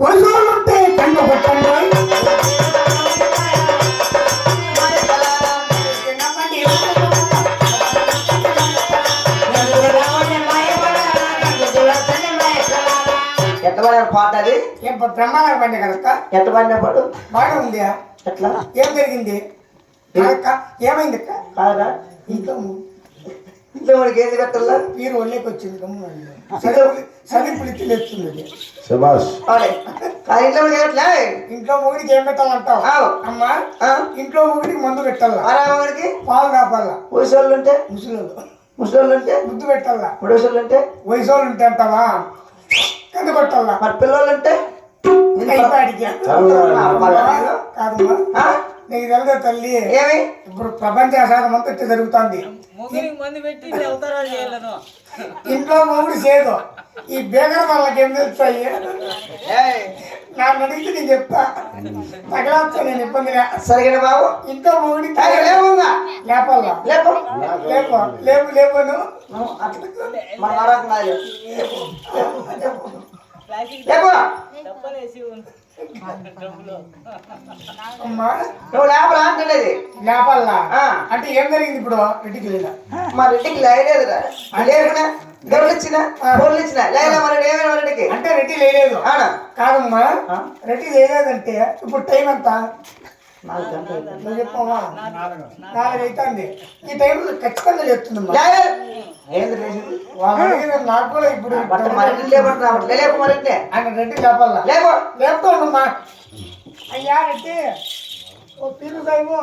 వయసుంటే కన్ను కొట్టండి ఎంత పడిన పాట అది బ్రహ్మాండంగా పండి కదక్క ఎంత పడిన పాటు బాగా ఉంది ఎట్లా ఏం జరిగింది ఏమైంది అక్క కాదా ఇంట్లో ఇంట్లో మనకి ఏది పెట్టాలా మీరు ఒళ్ళేకి వచ్చింది సదింపులు తెలియస్తుంది శభాష్ ఇంట్లో మనకి ఏమిట్లే ఇంట్లో మొగుడికి ఏం పెట్టాలంటావు అమ్మా ఇంట్లో మొగుడికి మందు పెట్టాలా మనకి పాలు కాపాలా వయసోళ్ళు ఉంటే ముసలోళ్ళు ఉంటే ముద్దు పెట్టాలా ముడోసోళ్ళు ఉంటే వయసోళ్ళు ఉంటే అంటావా కందు కొట్టాలా మరి పిల్లలు ఉంటే కాదమ్మా నీకు తెలుదా తల్లి ఏమి ఇప్పుడు ప్రపంచ అసాధం అంతా ఇట్లా జరుగుతుంది ఇంట్లో మొగుడు చేయదు ఈ బేగర్ వాళ్ళకి ఏం తెలుస్తాయి నన్ను అడిగితే నేను చెప్తా తగలవచ్చా నేను ఇబ్బందిగా సరిగ్గా బాబు ఇంట్లో మొగుడి లేపాలా లేపు లేపను మన అమ్మా నువ్వు లేపరా అంటున్నది లేపాలా అంటే ఏం జరిగింది ఇప్పుడు రెడ్డికి లేదా మా రెడ్డికి లేదురా లేకున్నా గొర్రెలు ఇచ్చిన గొర్రెలు ఇచ్చిన లేదా మన ఏమైనా రెడ్డికి అంటే రెడ్డి లేదు కాదమ్మా రెడ్డి లేదంటే ఇప్పుడు టైం ఎంత నువ్వు చెప్పమ్మా 4 అవుతుంది ఈ టైంలో ఖచ్చితంగా లేపుతుందమ్మా నాకు కూడా ఇప్పుడు ఆయన రెడ్డి లేపాలా లేపుతాడమ్మా అయ్యా రెడ్డి ఓ పీరు సాయిబు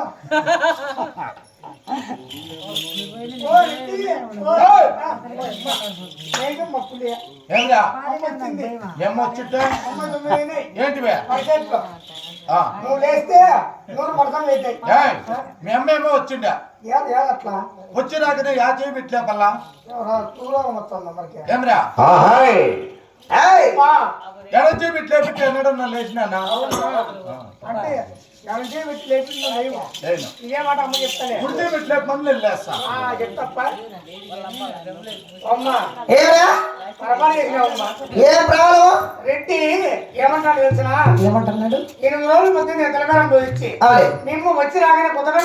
నువ్వు లేస్తే 100 మడకం అవుతాయి మీ అమ్మ ఏమో వచ్చిండా అట్లా వచ్చినాకనే యా చేయి పెట్టలే పల్లా తూరం వస్తుందా మనకి ఏమరా ఎడ చేయి పెట్టలే పెట్టి ఎన్నడన్నా లేచినా అంటే ఎవరి పెట్టి లేకుండా ఇదేమాట అమ్మ చెప్తానే గుడి పెట్టలే పనులు వెళ్ళేస్తా చెప్తప్ప అమ్మా ఏం ప్రాబ్లం రెడ్డి ఏమంటాడు తెలిసిన ఏమంటున్నాడు 8 రోజుల మధ్య నేను తెలంగాణ పోయించి మేము వచ్చి రాగానే కొత్తగా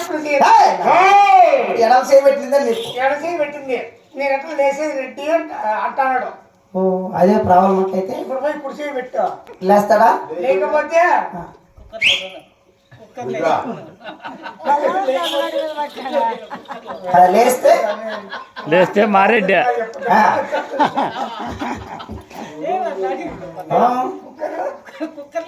ఎడసే పెట్టిందని ఎడసే పెట్టింది నేను ఎట్లా లేసేది రెడ్డి అంటాడు అదే ప్రాబ్లం అయితే ఇప్పుడు పోయి కుర్చీ పెట్టు లేస్తాడా లేకపోతే లేస్తే మారెడ్డి కుక్కర్